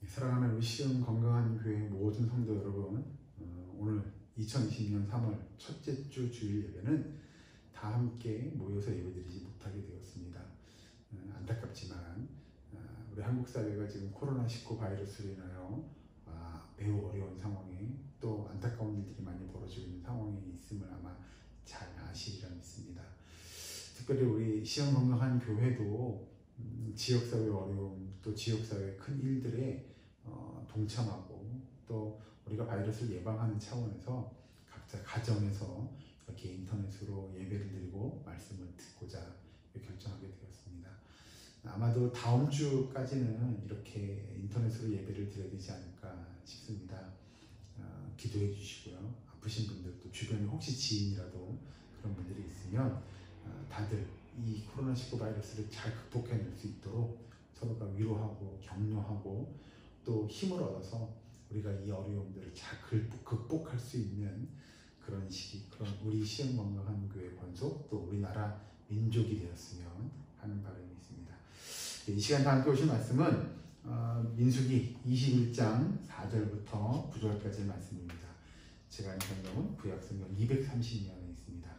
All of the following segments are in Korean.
사랑하는 우리 시흥 건강한 교회 모든 성도 여러분, 오늘 2020년 3월 첫째 주 주일 예배는 다 함께 모여서 예배드리지 못하게 되었습니다. 안타깝지만 우리 한국 사회가 지금 코로나19 바이러스로 인하여 매우 어려운 상황에 또 안타까운 일들이 많이 벌어지고 있는 상황에 있음을 아마 잘 아시리라 믿습니다. 특별히 우리 시흥 건강한 교회도 지역사회 어려움 또 지역사회 큰 일들에 동참하고 또 우리가 바이러스를 예방하는 차원에서 각자 가정에서 이렇게 인터넷으로 예배를 드리고 말씀을 듣고자 결정하게 되었습니다. 아마도 다음 주까지는 이렇게 인터넷으로 예배를 드려야 되지 않을까 싶습니다. 기도해 주시고요. 아프신 분들 또 주변에 혹시 지인이라도 그런 분들이 있으면 다들 이 코로나19 바이러스를 잘 극복해낼 수 있도록 서로가 위로하고 격려하고 또 힘을 얻어서 우리가 이 어려움들을 잘 극복할 수 있는 그런 시기, 그런 우리 시흥 건강한 교회 권속 또 우리나라 민족이 되었으면 하는 바람이 있습니다. 이 시간 다 함께 오신 말씀은 민수기 21장 4절부터 9절까지의 말씀입니다. 제가 아는 성경은 구약성경 230년에 있습니다.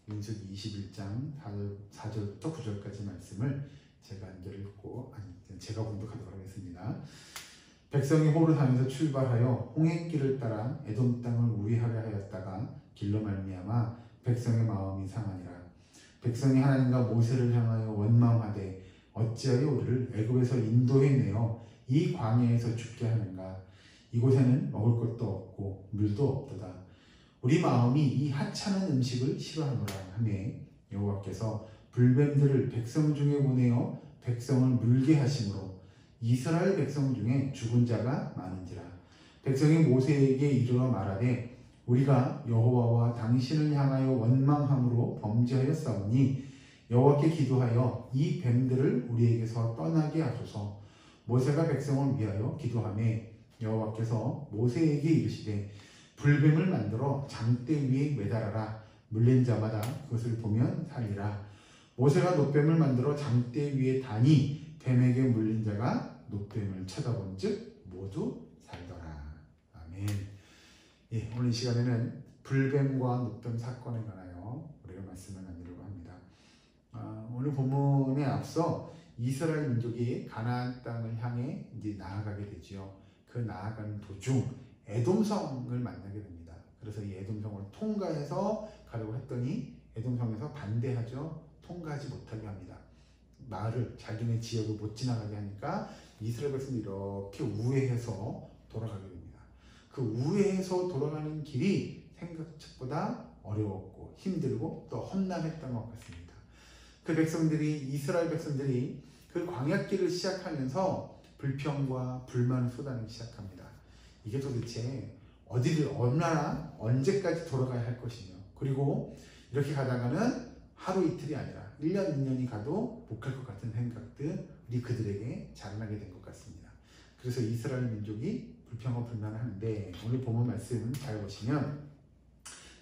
민수기 21장 4절부터 9절까지 말씀을 제가 한절 읽고 제가 공독하도록 하겠습니다. 백성이 호르산에서 출발하여 홍해길을 따라 에돔 땅을 우회하려 하였다가 길로 말미암아 백성의 마음이 상하니라. 백성이 하나님과 모세를 향하여 원망하되 어찌하여 우리를 애굽에서 인도해내어 이 광야에서 죽게 하는가. 이곳에는 먹을 것도 없고 물도 없도다. 우리 마음이 이 하찮은 음식을 싫어하노라 하매 여호와께서 불뱀들을 백성 중에 보내어 백성을 물게 하심으로 이스라엘 백성 중에 죽은 자가 많은지라. 백성이 모세에게 이르러 말하되 우리가 여호와와 당신을 향하여 원망함으로 범죄하였사오니 여호와께 기도하여 이 뱀들을 우리에게서 떠나게 하소서. 모세가 백성을 위하여 기도하매 여호와께서 모세에게 이르시되 불뱀을 만들어 장대 위에 매달아라. 물린 자마다 그것을 보면 살리라. 모세가 놋뱀을 만들어 장대 위에 다니 뱀에게 물린 자가 놋뱀을 쳐다본 즉 모두 살더라. 아멘. 예, 오늘 이 시간에는 불뱀과 놋뱀 사건에 관하여 우리가 말씀을 나누려고 합니다. 오늘 본문에 앞서 이스라엘 민족이 가나안 땅을 향해 이제 나아가게 되지요. 그 나아가는 도중 에돔성을 만나게 됩니다. 그래서 이 에돔성을 통과해서 가려고 했더니 에돔성에서 반대하죠. 통과하지 못하게 합니다. 마을을 자기네 지역을 못 지나가게 하니까 이스라엘 백성이 이렇게 우회해서 돌아가게 됩니다. 그 우회해서 돌아가는 길이 생각보다 어려웠고 힘들고 또 험난했던 것 같습니다. 그 백성들이 이스라엘 백성들이 그 광야길을 시작하면서 불평과 불만을 쏟아내기 시작합니다. 이게 도대체 어디를 얼마나 언제까지 돌아가야 할 것이며 그리고 이렇게 가다가는 하루 이틀이 아니라 1년, 2년이 가도 못 갈 것 같은 생각들이 그들에게 자라나게 된 것 같습니다. 그래서 이스라엘 민족이 불평과 불만을 하는데 오늘 본문 말씀 잘 보시면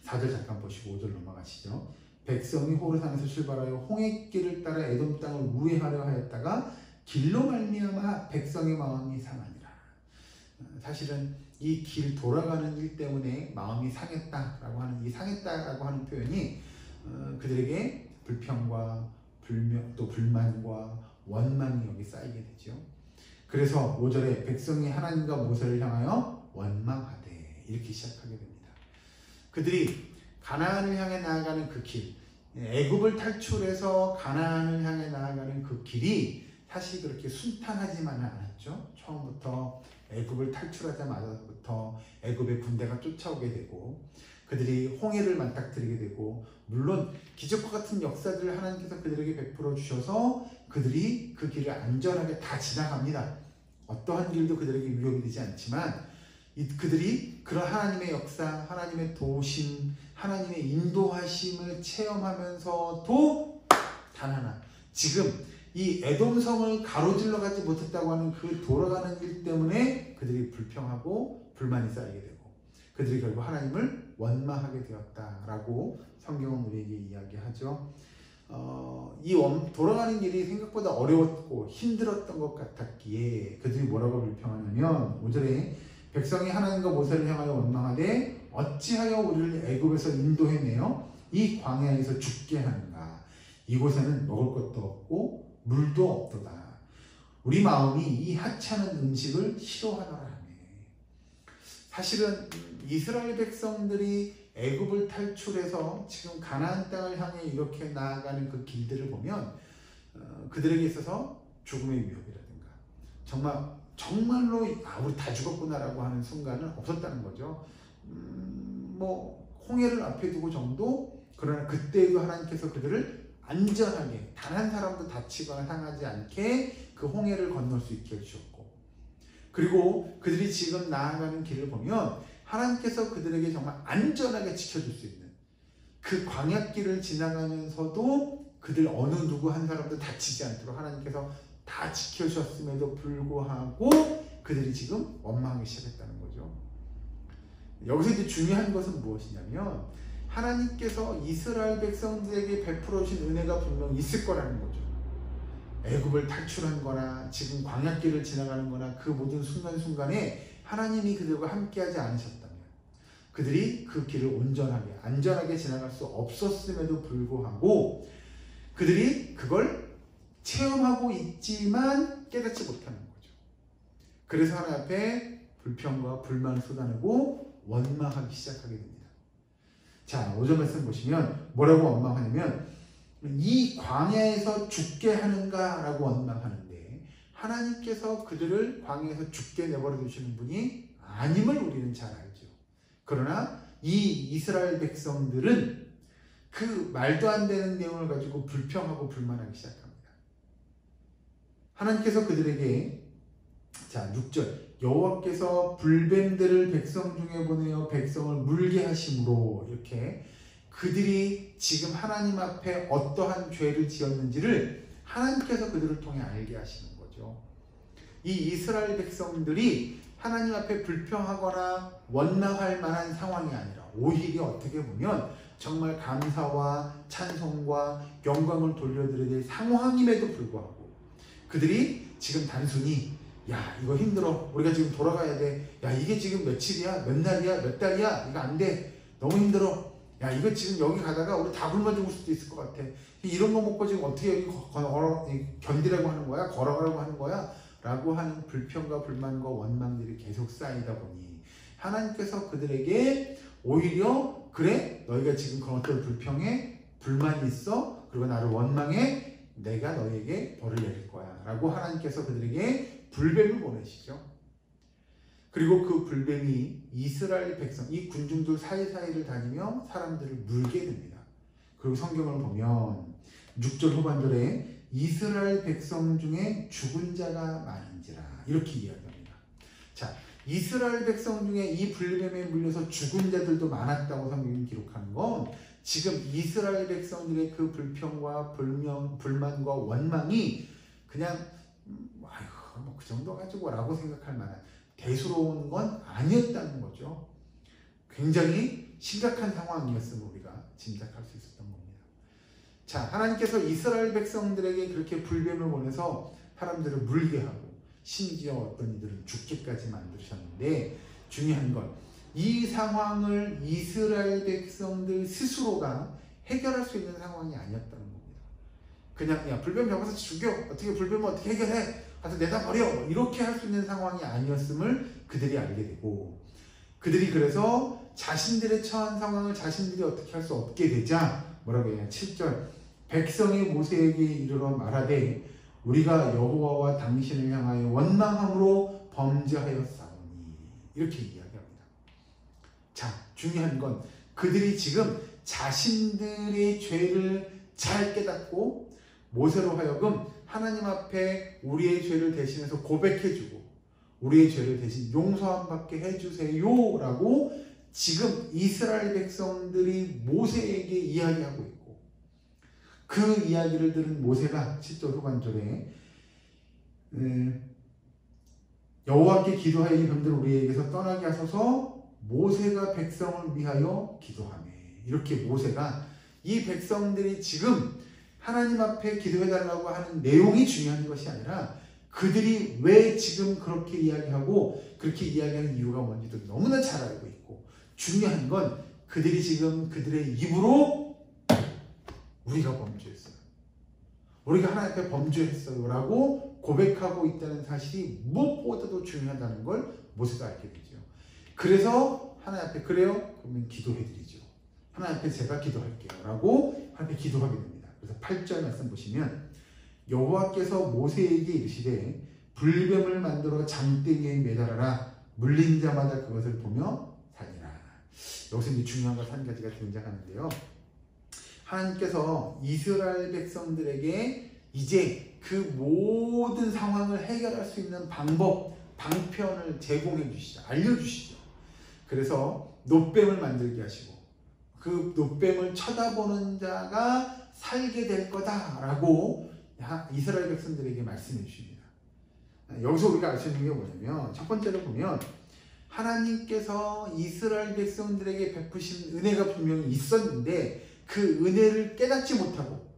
4절 잠깐 보시고 5절 넘어가시죠. 백성이 호르산에서 출발하여 홍해길을 따라 에돔 땅을 우회하려 하였다가 길로 말미암아 백성의 마음이 상하니라. 사실은 이 길 돌아가는 일 때문에 마음이 상했다라고 하는 이 상했다라고 하는 표현이 그들에게 불평과 불명 또 불만과 원망이 여기 쌓이게 되죠. 그래서 5절에 백성이 하나님과 모세를 향하여 원망하되 이렇게 시작하게 됩니다. 그들이 가나안을 향해 나아가는 그 길, 애굽을 탈출해서 가나안을 향해 나아가는 그 길이 사실 그렇게 순탄하지만은 않았죠. 처음부터 애굽을 탈출하자마자부터 애굽의 군대가 쫓아오게 되고 그들이 홍해를 맞닥뜨리게 되고 물론 기적과 같은 역사들을 하나님께서 그들에게 베풀어 주셔서 그들이 그 길을 안전하게 다 지나갑니다. 어떠한 길도 그들에게 위협이 되지 않지만 그들이 그런 하나님의 역사, 하나님의 도우심, 하나님의 인도하심을 체험하면서도 단 하나 지금 이 에돔성을 가로질러 가지 못했다고 하는 그 돌아가는 일 때문에 그들이 불평하고 불만이 쌓이게 되고 그들이 결국 하나님을 원망하게 되었다라고 성경은 우리에게 이야기하죠. 돌아가는 길이 생각보다 어려웠고 힘들었던 것 같았기에 그들이 뭐라고 불평하냐면 5절에 백성이 하나님과 모세를 향하여 원망하되 어찌하여 우리를 애굽에서 인도해내어 이 광야에서 죽게 하는가. 이곳에는 먹을 것도 없고 물도 없도다. 우리 마음이 이 하찮은 음식을 싫어하노라 하네. 사실은 이스라엘 백성들이 애굽을 탈출해서 지금 가나안 땅을 향해 이렇게 나아가는 그 길들을 보면 그들에게 있어서 죽음의 위협이라든가 정말로 우리 다 죽었구나라고 하는 순간은 없었다는 거죠. 홍해를 앞에 두고 정도. 그러나 그때도 하나님께서 그들을 안전하게 단 한 사람도 다치거나 상하지 않게 그 홍해를 건널 수 있게 해주셨고, 그리고 그들이 지금 나아가는 길을 보면 하나님께서 그들에게 정말 안전하게 지켜줄 수 있는 그 광야길을 지나가면서도 그들 어느 누구 한 사람도 다치지 않도록 하나님께서 다 지켜주셨음에도 불구하고 그들이 지금 원망하기 시작했다는 거죠. 여기서 이제 중요한 것은 무엇이냐면 하나님께서 이스라엘 백성들에게 베풀어 주신 은혜가 분명 있을 거라는 거죠. 애굽을 탈출한 거나 지금 광야길을 지나가는 거나 그 모든 순간순간에 하나님이 그들과 함께하지 않으셨다면 그들이 그 길을 온전하게 안전하게 지나갈 수 없었음에도 불구하고 그들이 그걸 체험하고 있지만 깨닫지 못하는 거죠. 그래서 하나님 앞에 불평과 불만을 쏟아내고 원망하기 시작하게 됩니다. 자, 5절 말씀 보시면 뭐라고 원망하냐면 이 광야에서 죽게 하는가 라고 원망하는데 하나님께서 그들을 광야에서 죽게 내버려 두시는 분이 아님을 우리는 잘 알죠. 그러나 이 이스라엘 백성들은 그 말도 안 되는 내용을 가지고 불평하고 불만하기 시작합니다. 하나님께서 그들에게, 자 6절, 여호와께서 불뱀들을 백성 중에 보내어 백성을 물게 하심으로, 이렇게 그들이 지금 하나님 앞에 어떠한 죄를 지었는지를 하나님께서 그들을 통해 알게 하시는 거죠. 이 이스라엘 백성들이 하나님 앞에 불평하거나 원망할 만한 상황이 아니라 오히려 어떻게 보면 정말 감사와 찬송과 영광을 돌려드려야 될 상황임에도 불구하고 그들이 지금 단순히 야 이거 힘들어, 우리가 지금 돌아가야 돼, 야 이게 지금 며칠이야, 몇 날이야, 몇 달이야, 이거 안 돼, 너무 힘들어, 야 이거 지금 여기 가다가 우리 다 굶어 죽을 수도 있을 것 같아, 이런 거 먹고 지금 어떻게 여기 견디라고 하는 거야, 걸어가라고 하는 거야 라고 하는 불평과 불만과 원망들이 계속 쌓이다 보니 하나님께서 그들에게 오히려 그래 너희가 지금 그런 것들을 불평해, 불만이 있어, 그리고 나를 원망해, 내가 너희에게 벌을 내릴 거야 라고 하나님께서 그들에게 불뱀을 보내시죠. 그리고 그 불뱀이 이스라엘 백성, 이 군중들 사이사이를 다니며 사람들을 물게 됩니다. 그리고 성경을 보면 6절 후반절에 이스라엘 백성 중에 죽은 자가 많은지라 이렇게 이야기합니다. 자, 이스라엘 백성 중에 이 불뱀에 물려서 죽은 자들도 많았다고 성경이 기록하는 건 지금 이스라엘 백성들의 그 불평과 불만과 원망이 그냥 아이고 뭐 그 정도 가지고 라고 생각할 만한 대수로운 건 아니었다는 거죠. 굉장히 심각한 상황이었음을 우리가 짐작할 수 있었던 겁니다. 자, 하나님께서 이스라엘 백성들에게 그렇게 불뱀을 보내서 사람들을 물게 하고 심지어 어떤 이들은 죽기까지 만드셨는데 중요한 건 이 상황을 이스라엘 백성들 스스로가 해결할 수 있는 상황이 아니었다는 겁니다. 그냥 야 불뱀 잡아서 죽여, 어떻게 불뱀을 어떻게 해결해, 가서 내다 버려, 이렇게 할 수 있는 상황이 아니었음을 그들이 알게 되고, 그들이 그래서 자신들의 처한 상황을 자신들이 어떻게 할 수 없게 되자 뭐라고 해요? 7절, 백성이 모세에게 이르러 말하되 우리가 여호와와 당신을 향하여 원망함으로 범죄하였사오니, 이렇게 이야기합니다. 자, 중요한 건 그들이 지금 자신들의 죄를 잘 깨닫고 모세로 하여금 하나님 앞에 우리의 죄를 대신해서 고백해주고 우리의 죄를 대신 용서함 받게 해주세요 라고 지금 이스라엘 백성들이 모세에게 이야기하고 있고, 그 이야기를 들은 모세가 7절 후반절에 여호와께 기도하여 이 병들을 우리에게서 떠나게 하소서, 모세가 백성을 위하여 기도하며, 이렇게 모세가 이 백성들이 지금 하나님 앞에 기도해달라고 하는 내용이 중요한 것이 아니라 그들이 왜 지금 그렇게 이야기하고 그렇게 이야기하는 이유가 뭔지도 너무나 잘 알고 있고, 중요한 건 그들이 지금 그들의 입으로 우리가 범죄했어요, 우리가 하나님 앞에 범죄했어요 라고 고백하고 있다는 사실이 무엇보다도 중요하다는 걸 모세가 알게 되죠. 그래서 하나님 앞에 그래요? 그러면 기도해드리죠. 하나님 앞에 제가 기도할게요 라고 하나님 앞에 기도하게 됩니다. 그래서 8절 말씀 보시면 여호와께서 모세에게 이르시되 불뱀을 만들어 장대기에 매달아라. 물린 자마다 그것을 보며 살리라. 여기서 이제 중요한 것 한 가지가 등장하는데요. 하나님께서 이스라엘 백성들에게 이제 그 모든 상황을 해결할 수 있는 방법, 방편을 제공해 주시죠. 알려주시죠. 그래서 놋뱀을 만들게 하시고 그 놋뱀을 쳐다보는 자가 살게 될 거다라고 이스라엘 백성들에게 말씀해 주십니다. 여기서 우리가 알 수 있는 게 뭐냐면, 첫 번째로 보면 하나님께서 이스라엘 백성들에게 베푸신 은혜가 분명히 있었는데 그 은혜를 깨닫지 못하고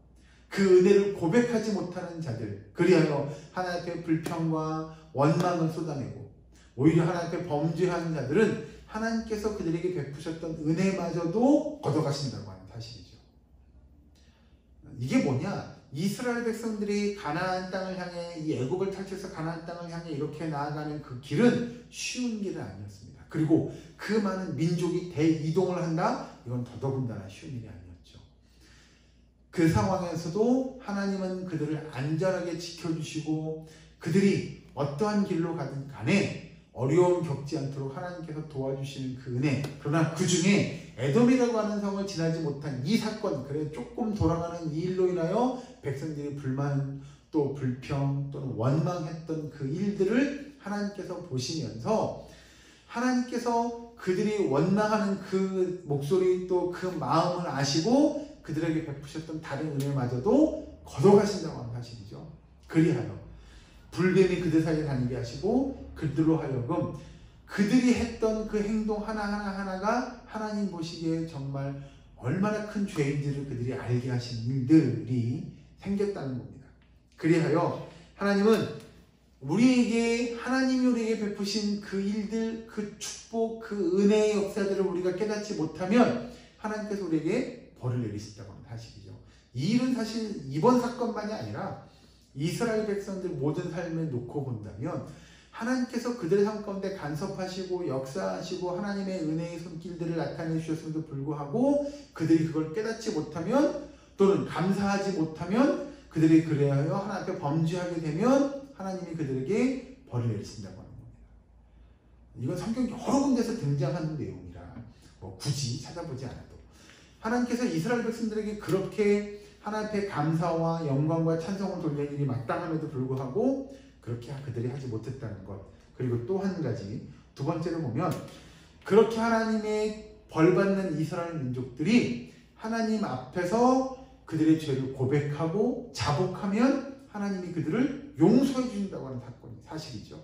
그 은혜를 고백하지 못하는 자들, 그리하여 하나님 앞에 불평과 원망을 쏟아내고 오히려 하나님 앞에 범죄하는 자들은 하나님께서 그들에게 베푸셨던 은혜마저도 걷어가신다고 하는 사실이죠. 이게 뭐냐? 이스라엘 백성들이 가나안 땅을 향해, 이 애굽을 탈출해서 가나안 땅을 향해 이렇게 나아가는 그 길은 쉬운 길은 아니었습니다. 그리고 그 많은 민족이 대이동을 한다? 이건 더더군다나 쉬운 일이 아니었죠. 그 상황에서도 하나님은 그들을 안전하게 지켜주시고 그들이 어떠한 길로 가든 간에 어려움 겪지 않도록 하나님께서 도와주시는 그 은혜. 그러나 그 중에 에돔이라고 하는 성을 지나지 못한 이 사건, 그래 조금 돌아가는 이 일로 인하여 백성들이 불만 또 불평 또는 원망했던 그 일들을 하나님께서 보시면서 하나님께서 그들이 원망하는 그 목소리 또 그 마음을 아시고 그들에게 베푸셨던 다른 은혜마저도 걷어가신다고 하는 사실이죠. 그리하여 불뱀이 그들 사이에 다니게 하시고 그들로 하여금 그들이 했던 그 행동 하나하나가 하나님 보시기에 정말 얼마나 큰 죄인지를 그들이 알게 하신 일들이 생겼다는 겁니다. 그리하여 하나님은 우리에게, 하나님이 우리에게 베푸신 그 일들, 그 축복, 그 은혜의 역사들을 우리가 깨닫지 못하면 하나님께서 우리에게 벌을 내리신다고 하는 사실이죠. 이 일은 사실 이번 사건만이 아니라 이스라엘 백성들 모든 삶을 놓고 본다면 하나님께서 그들의 삶 가운데 간섭하시고 역사하시고 하나님의 은혜의 손길들을 나타내 주셨음에도 불구하고 그들이 그걸 깨닫지 못하면 또는 감사하지 못하면 그들이 그래하여 하나님 앞에 범죄하게 되면 하나님이 그들에게 벌을 내리신다고 하는 겁니다. 이건 성경 여러 군데서 등장하는 내용이라 뭐 굳이 찾아보지 않아도 하나님께서 이스라엘 백성들에게 그렇게 하나님 앞에 감사와 영광과 찬송을 돌리는 일이 마땅함에도 불구하고 그렇게 그들이 하지 못했다는 것. 그리고 또 한 가지, 두 번째로 보면 그렇게 하나님의 벌받는 이스라엘 민족들이 하나님 앞에서 그들의 죄를 고백하고 자복하면 하나님이 그들을 용서해 주신다고 하는 사실이죠.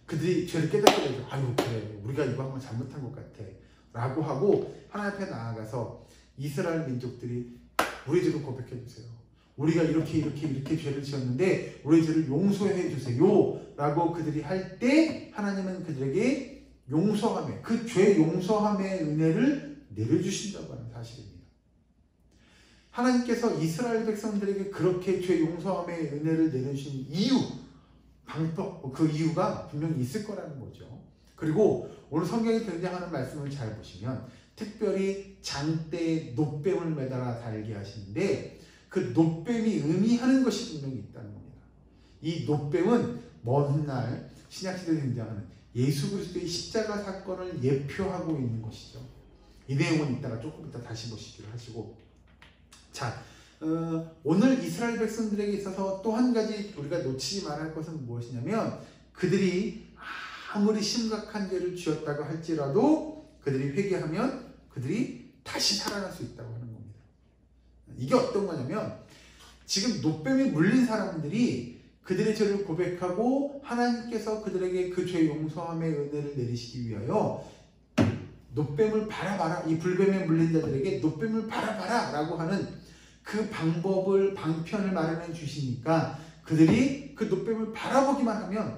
그들이 죄를 깨닫게 되죠. 아유 그래 우리가 이거 한번 잘못한 것 같아 라고 하고 하나님 앞에 나아가서 이스라엘 민족들이 우리 죄를 고백해 주세요. 우리가 이렇게 죄를 지었는데 우리 죄를 용서해 주세요 라고 그들이 할 때 하나님은 그들에게 용서함의, 그 죄 용서함의 은혜를 내려주신다고 하는 사실입니다. 하나님께서 이스라엘 백성들에게 그렇게 죄 용서함의 은혜를 내려주신 이유, 방법, 그 이유가 분명히 있을 거라는 거죠. 그리고 오늘 성경에 등장하는 말씀을 잘 보시면 특별히 장대에 놋뱀을 매달아 달게 하시는데 그 놋뱀이 의미하는 것이 분명히 있다는 겁니다. 이 놋뱀은 먼 날 신약시대에 등장하는 예수 그리스도의 십자가 사건을 예표하고 있는 것이죠. 이 내용은 이따가 조금 이따 다시 보시기로 하시고, 자 오늘 이스라엘 백성들에게 있어서 또 한 가지 우리가 놓치지 말아야 할 것은 무엇이냐면 그들이 아무리 심각한 죄를 지었다고 할지라도 그들이 회개하면 그들이 다시 살아날 수 있다고 하는 겁니다. 이게 어떤 거냐면 지금 놋뱀에 물린 사람들이 그들의 죄를 고백하고 하나님께서 그들에게 그 죄 용서함의 은혜를 내리시기 위하여 놋뱀을 바라봐라, 이 불뱀에 물린 자들에게 놋뱀을 바라봐라 라고 하는 그 방편을 마련해 주시니까 그들이 그 놋뱀을 바라보기만 하면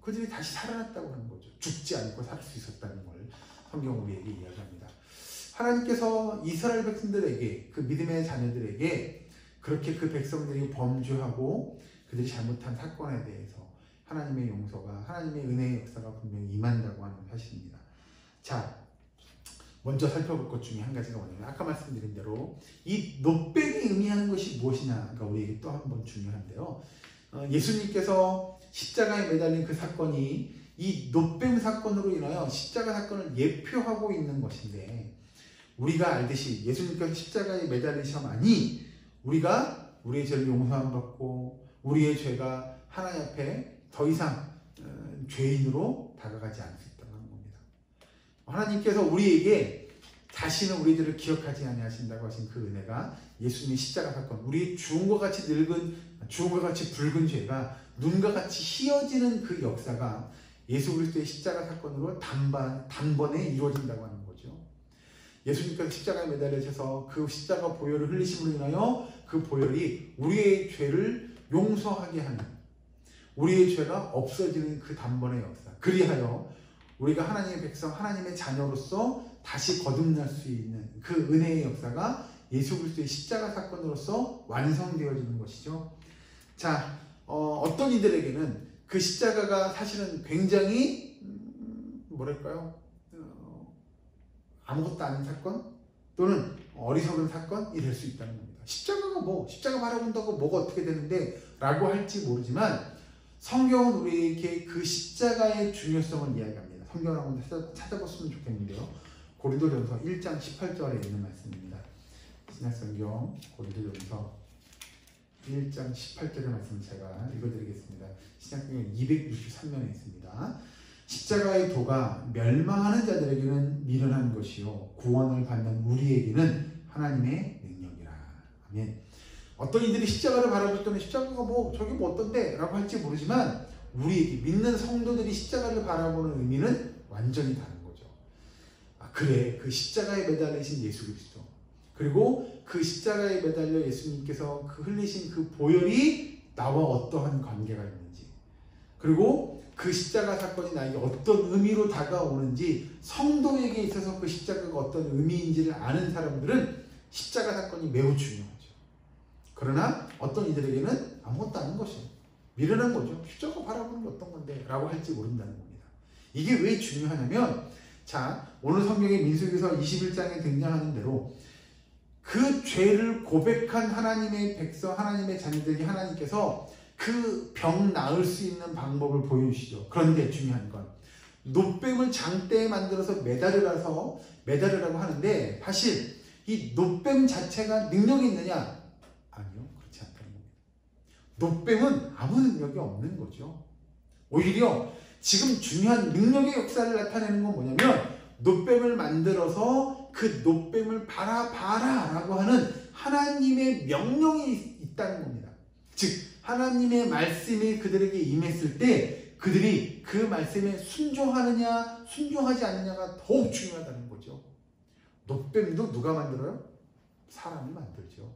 그들이 다시 살아났다고 하는 거죠. 죽지 않고 살 수 있었다는 걸 성경 우리에게 이야기합니다. 하나님께서 이스라엘 백성들에게, 그 믿음의 자녀들에게 그렇게 그 백성들이 범죄하고 그들이 잘못한 사건에 대해서 하나님의 용서가, 하나님의 은혜의 역사가 분명히 임한다고 하는 사실입니다. 자, 먼저 살펴볼 것 중에 한 가지가 뭐냐면 아까 말씀드린 대로 이 놋뱀이 의미하는 것이 무엇이냐가 우리에게 또 한 번 중요한데요. 예수님께서 십자가에 매달린 그 사건이 이 놋뱀 사건으로 인하여 십자가 사건을 예표하고 있는 것인데, 우리가 알듯이 예수님께서 십자가에 매달리셔만이 우리가 우리의 죄를 용서함 받고 우리의 죄가 하나님 앞에 더 이상 죄인으로 다가가지 않을 수 있다는 겁니다. 하나님께서 우리에게 다시는 우리들을 기억하지 아니하신다고 하신 그 은혜가 예수님의 십자가 사건, 우리의 주홍과 같이 붉은 죄가 눈과 같이 희어지는 그 역사가 예수 그리스도의 십자가 사건으로 단번에 이루어진다고 하는 거죠. 예수님께서 십자가에 매달리셔서 그 십자가 보혈을 흘리심으로 인하여 그 보혈이 우리의 죄를 용서하게 하는, 우리의 죄가 없어지는 그 단번의 역사, 그리하여 우리가 하나님의 백성, 하나님의 자녀로서 다시 거듭날 수 있는 그 은혜의 역사가 예수 그리스도의 십자가 사건으로서 완성되어지는 것이죠. 자, 어떤 이들에게는 그 십자가가 사실은 굉장히 뭐랄까요? 아무것도 아닌 사건 또는 어리석은 사건이 될 수 있다는 겁니다. 십자가가 십자가 바라본다고 뭐가 어떻게 되는데 라고 할지 모르지만 성경은 우리에게 그 십자가의 중요성을 이야기합니다. 성경을 한번 찾아봤으면 좋겠는데요. 고린도전서 1장 18절에 있는 말씀입니다. 신약성경 고린도전서 1장 18절의 말씀을 제가 읽어드리겠습니다. 신약성경 263면에 있습니다. 십자가의 도가 멸망하는 자들에게는 미련한 것이요 구원을 받는 우리에게는 하나님의 능력이라. 아멘. 어떤 이들이 십자가를 바라볼 때는 십자가가 저게 어떤데? 라고 할지 모르지만 우리에게 믿는 성도들이 십자가를 바라보는 의미는 완전히 다른 거죠. 그래, 그 십자가에 매달리신 예수 그리스도, 그리고 그 십자가에 매달려 예수님께서 그 흘리신 그 보혈이 나와 어떠한 관계가 있는지, 그리고 그 십자가 사건이 나에게 어떤 의미로 다가오는지, 성도에게 있어서 그 십자가가 어떤 의미인지를 아는 사람들은 십자가 사건이 매우 중요하죠. 그러나 어떤 이들에게는 아무것도 아닌 것이에요. 미련한 거죠. 십자가 바라보는 게 어떤 건데? 라고 할지 모른다는 겁니다. 이게 왜 중요하냐면, 자, 오늘 성경의 민수기서 21장에 등장하는 대로 그 죄를 고백한 하나님의 백성, 하나님의 자녀들이 하나님께서 그 병 나을 수 있는 방법을 보여주시죠. 그런데 중요한 건 놋뱀을 장대에 만들어서 매달으라고 하는데, 사실 이 놋뱀 자체가 능력이 있느냐? 아니요, 그렇지 않다는 겁니다. 놋뱀은 아무 능력이 없는 거죠. 오히려 지금 중요한 능력의 역사를 나타내는 건 뭐냐면, 놋뱀을 만들어서 그 놋뱀을 봐라 라고 하는 하나님의 명령이 있다는 겁니다. 즉 하나님의 말씀이 그들에게 임했을 때 그들이 그 말씀에 순종하느냐 순종하지 않느냐가 더욱 중요하다는 거죠. 놋뱀도 누가 만들어요? 사람이 만들죠.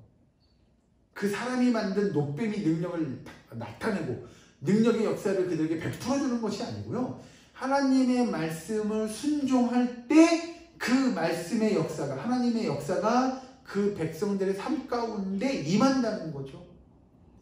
그 사람이 만든 놋뱀이 능력을 나타내고 능력의 역사를 그들에게 베풀어주는 것이 아니고요, 하나님의 말씀을 순종할 때 그 말씀의 역사가, 하나님의 역사가 그 백성들의 삶 가운데 임한다는 거죠.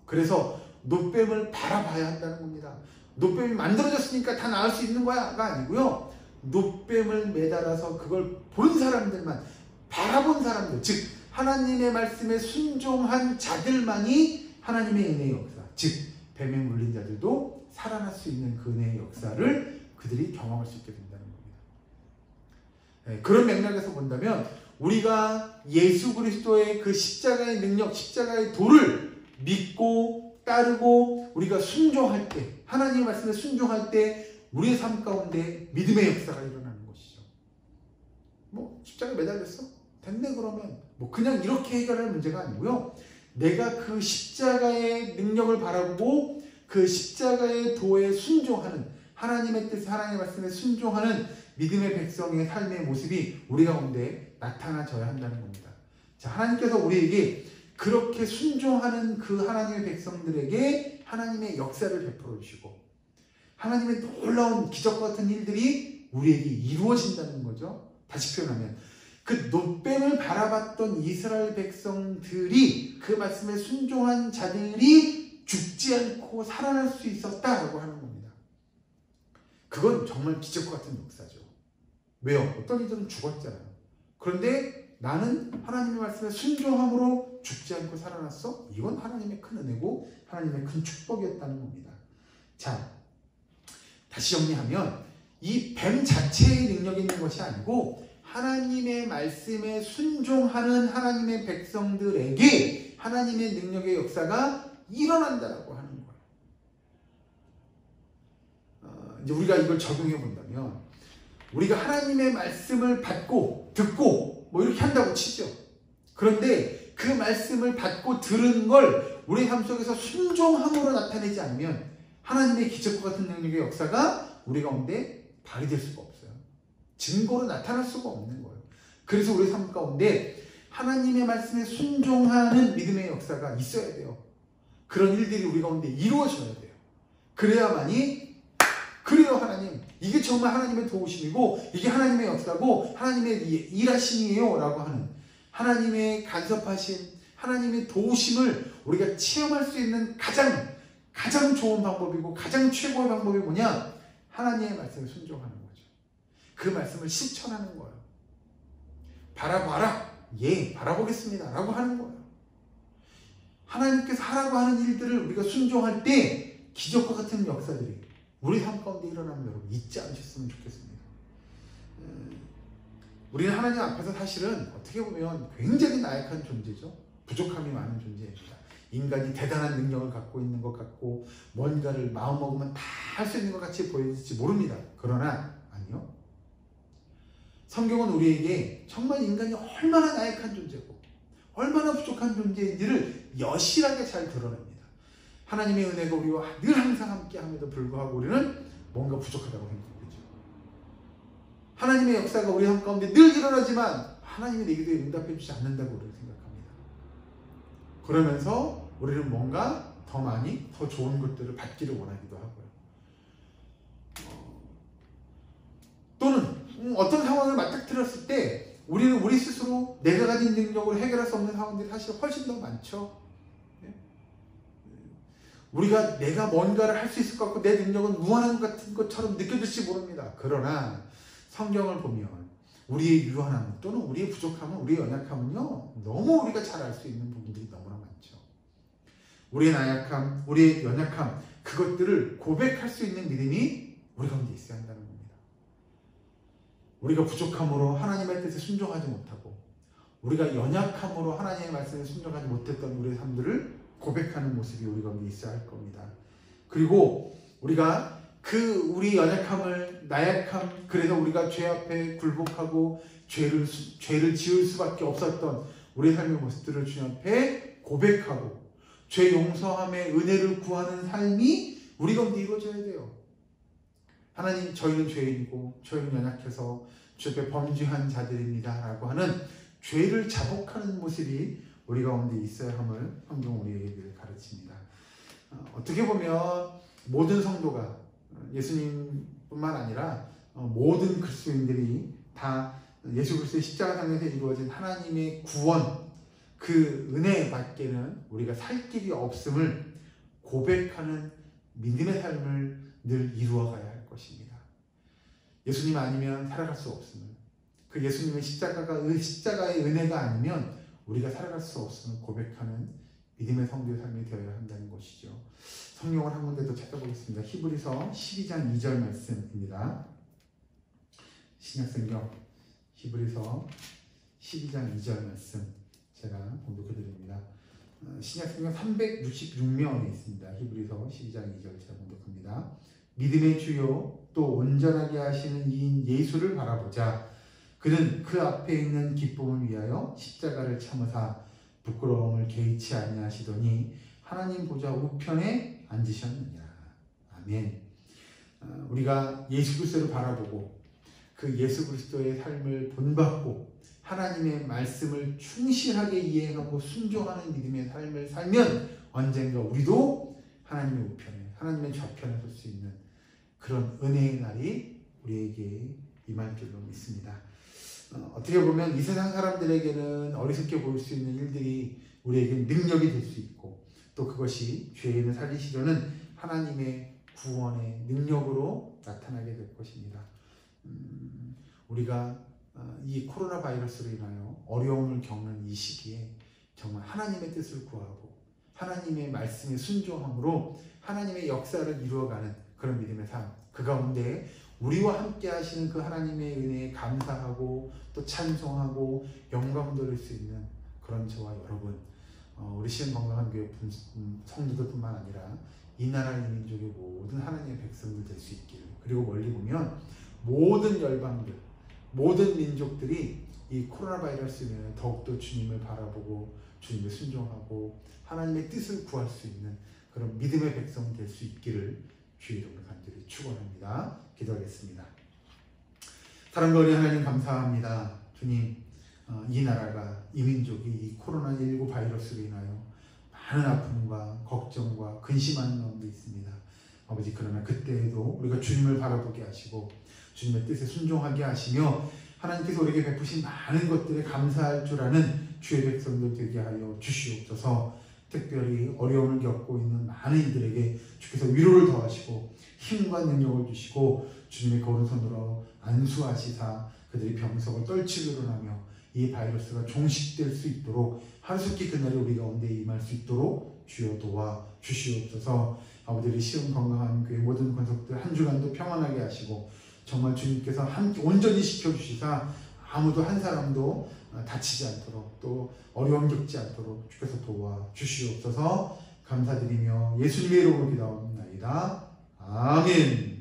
그래서 놋뱀을 바라봐야 한다는 겁니다. 놋뱀이 만들어졌으니까 다 나을 수 있는 거야가 아니고요, 놋뱀을 매달아서 그걸 본 사람들만, 바라본 사람들, 즉 하나님의 말씀에 순종한 자들만이 하나님의 은혜의 역사, 즉 뱀에 물린 자들도 살아날 수 있는 그 은혜의 역사를 그들이 경험할 수 있게 된다는 겁니다. 그런 맥락에서 본다면 우리가 예수 그리스도의 그 십자가의 능력, 십자가의 도를 믿고 따르고 우리가 순종할 때, 하나님의 말씀에 순종할 때 우리의 삶 가운데 믿음의 역사가 일어나는 것이죠. 십자가에 매달렸어? 됐네 그러면 그냥 이렇게 해결할 문제가 아니고요, 내가 그 십자가의 능력을 바라보고 그 십자가의 도에 순종하는, 하나님의 뜻, 하나님의 말씀에 순종하는 믿음의 백성의 삶의 모습이 우리 가운데 나타나져야 한다는 겁니다. 자, 하나님께서 우리에게 그렇게 순종하는 그 하나님의 백성들에게 하나님의 역사를 베풀어 주시고 하나님의 놀라운 기적과 같은 일들이 우리에게 이루어진다는 거죠. 다시 표현하면 그 노뱀을 바라봤던 이스라엘 백성들이 그 말씀에 순종한 자들이 죽지 않고 살아날 수 있었다라고 하는 겁니다. 그건 정말 기적과 같은 역사죠. 왜요? 어떤 이들은 죽었잖아요. 그런데 나는 하나님의 말씀에 순종함으로 죽지 않고 살아났어? 이건 하나님의 큰 은혜고 하나님의 큰 축복이었다는 겁니다. 자, 다시 정리하면 이 뱀 자체의 능력이 있는 것이 아니고 하나님의 말씀에 순종하는 하나님의 백성들에게 하나님의 능력의 역사가 일어난다라고 하는 거예요. 이제 우리가 이걸 적용해 본다면 우리가 하나님의 말씀을 받고 듣고 뭐 이렇게 한다고 치죠. 그런데 그 말씀을 받고 들은 걸 우리 삶 속에서 순종함으로 나타내지 않으면 하나님의 기적과 같은 능력의 역사가 우리 가운데 발휘될 수가 없어요. 증거로 나타날 수가 없는 거예요. 그래서 우리 삶 가운데 하나님의 말씀에 순종하는 믿음의 역사가 있어야 돼요. 그런 일들이 우리 가운데 이루어져야 돼요. 그래야만이 그래요 하나님 이게 정말 하나님의 도우심이고 이게 하나님의 역사고 하나님의 일하심이에요 라고 하는 하나님의 간섭하심 하나님의 도우심을 우리가 체험할 수 있는 가장 좋은 방법이고 가장 최고의 방법이 뭐냐? 하나님의 말씀에 순종하는 거죠. 그 말씀을 실천하는 거예요. 바라봐라. 예, 바라보겠습니다. 라고 하는 거예요. 하나님께서 하라고 하는 일들을 우리가 순종할 때 기적과 같은 역사들이 우리 삶 가운데 일어나면 여러분 잊지 않으셨으면 좋겠습니다. 우리는 하나님 앞에서 사실은 어떻게 보면 굉장히 나약한 존재죠. 부족함이 많은 존재입니다. 인간이 대단한 능력을 갖고 있는 것 같고 뭔가를 마음먹으면 다 할 수 있는 것 같이 보일지 모릅니다. 그러나 아니요. 성경은 우리에게 정말 인간이 얼마나 나약한 존재고 얼마나 부족한 존재인지를 여실하게 잘 드러냅니다. 하나님의 은혜가 우리와 늘 항상 함께함에도 불구하고 우리는 뭔가 부족하다고 생각하죠. 하나님의 역사가 우리 삶 가운데 늘 일어나지만 하나님이 내 기도에 응답해 주지 않는다고 우리는 생각합니다. 그러면서 우리는 뭔가 더 많이 더 좋은 것들을 받기를 원하기도 하고요. 또는 어떤 상황을 맞닥뜨렸을 때 우리는 우리 스스로 내가 가진 능력으로 해결할 수 없는 상황들이 사실 훨씬 더 많죠. 우리가 내가 뭔가를 할 수 있을 것 같고 내 능력은 무한한 것 같은 것처럼 느껴질지 모릅니다. 그러나 성경을 보면 우리의 유한함 또는 우리의 부족함은 우리의 연약함은요 너무 우리가 잘 알 수 있는 부분들이 너무나 많죠. 우리의 나약함, 우리의 연약함 그것들을 고백할 수 있는 믿음이 우리 가운데 있어야 한다는 겁니다. 우리가 부족함으로 하나님의 뜻에 순종하지 못하고 우리가 연약함으로 하나님의 말씀에 순종하지 못했던 우리의 삶들을 고백하는 모습이 우리 가운데 있어야 할 겁니다. 그리고 우리가 우리 연약함을 나약함 그래서 우리가 죄 앞에 굴복하고 죄를 지을 수밖에 없었던 우리의 삶의 모습들을 주님 앞에 고백하고 죄 용서함의 은혜를 구하는 삶이 우리 가운데 이루어져야 돼요. 하나님 저희는 죄인이고 저희는 연약해서 주 앞에 범죄한 자들입니다 라고 하는 죄를 자복하는 모습이 우리 가운데 있어야 함을 성경은 우리에게 가르칩니다. 어떻게 보면 모든 성도가 예수님뿐만 아니라 모든 그리스도인들이 다 예수 그리스도의 십자가상에서 이루어진 하나님의 구원 그 은혜 밖에는 우리가 살 길이 없음을 고백하는 믿음의 삶을 늘 이루어가야 할 것입니다. 예수님 아니면 살아갈 수 없음을 그 예수님의 십자가의 은혜가 아니면 우리가 살아갈 수 없음을 고백하는 믿음의 성도의 삶이 되어야 한다는 것이죠. 성경을 한 군데 더 찾아보겠습니다. 히브리서 12장 2절 말씀입니다. 신약성경 히브리서 12장 2절 말씀 제가 봉독해드립니다. 신약성경 366면에 있습니다. 히브리서 12장 2절 제가 봉독합니다. 믿음의 주요 또 온전하게 하시는 이인 예수를 바라보자. 그는 그 앞에 있는 기쁨을 위하여 십자가를 참으사 부끄러움을 개의치 아니하시더니 하나님 보좌 우편에 앉으셨느니라. 아멘. 우리가 예수 그리스도를 바라보고 그 예수 그리스도의 삶을 본받고 하나님의 말씀을 충실하게 이행하고 순종하는 믿음의 삶을 살면 언젠가 우리도 하나님의 우편에, 하나님의 좌편에 설 수 있는 그런 은혜의 날이 우리에게 임할 줄로 믿습니다. 어떻게 보면 이 세상 사람들에게는 어리석게 보일 수 있는 일들이 우리에게 능력이 될 수 있고, 또 그것이 죄인을 살리시려는 하나님의 구원의 능력으로 나타나게 될 것입니다. 우리가 이 코로나 바이러스로 인하여 어려움을 겪는 이 시기에 정말 하나님의 뜻을 구하고 하나님의 말씀에 순종함으로 하나님의 역사를 이루어가는 그런 믿음의 삶, 그 가운데 우리와 함께 하시는 그 하나님의 은혜에 감사하고 또 찬송하고 영광 돌릴 수 있는 그런 저와 여러분, 우리 시흥건강한교회 성도들뿐만 아니라 이 나라 이 민족의 모든 하나님의 백성들 될 수 있기를, 그리고 멀리 보면 모든 열방들, 모든 민족들이 이 코로나 바이러스로 인해 더욱더 주님을 바라보고 주님을 순종하고 하나님의 뜻을 구할 수 있는 그런 믿음의 백성 될 수 있기를 주의 이름으로 간절히 축원합니다. 기도하겠습니다. 사랑과 은혜 하나님 감사합니다. 주님, 이 나라가, 이 민족이 이 코로나19 바이러스로 인하여 많은 아픔과 걱정과 근심하는 마음도 있습니다. 아버지, 그러나 그때에도 우리가 주님을 바라보게 하시고 주님의 뜻에 순종하게 하시며 하나님께서 우리에게 베푸신 많은 것들에 감사할 줄 아는 주의 백성들 되게 하여 주시옵소서. 특별히 어려움을 겪고 있는 많은 이들에게 주께서 위로를 더하시고 힘과 능력을 주시고 주님의 거룩한 손으로 안수하시사 그들이 병석을 떨치고 일어나며 이 바이러스가 종식될 수 있도록 하루속히 그날에 우리 가운데 임할 수 있도록 주여 도와 주시옵소서. 아버지의 시험 건강한 교회 모든 권속들 한 주간도 평안하게 하시고 정말 주님께서 함께 온전히 지켜주시사 아무도 한 사람도 다치지 않도록 또 어려움 겪지 않도록 주께서 도와 주시옵소서. 감사드리며 예수님의 이름으로 기도합니다. 아멘.